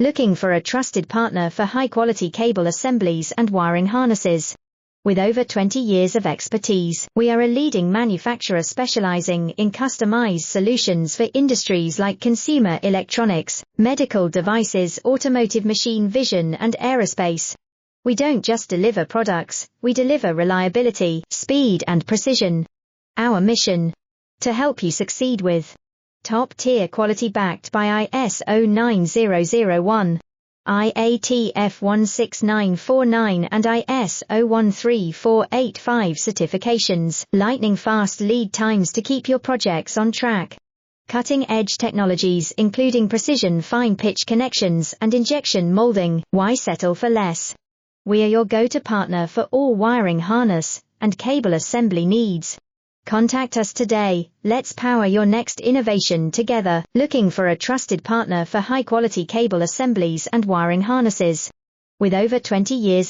Looking for a trusted partner for high-quality cable assemblies and wiring harnesses. With over 20 years of expertise, we are a leading manufacturer specializing in customized solutions for industries like consumer electronics, medical devices, automotive machine vision, and aerospace. We don't just deliver products, we deliver reliability, speed, and precision. Our mission: to help you succeed with top-tier quality backed by ISO 9001. IATF 16949 and ISO 13485 certifications, lightning-fast lead times to keep your projects on track. Cutting-edge technologies including precision fine-pitch connections and injection molding. Why settle for less? We are your go-to partner for all wiring harness and cable assembly needs. Contact us today. Let's power your next innovation together. Looking for a trusted partner for high-quality cable assemblies and wiring harnesses. With over 20 years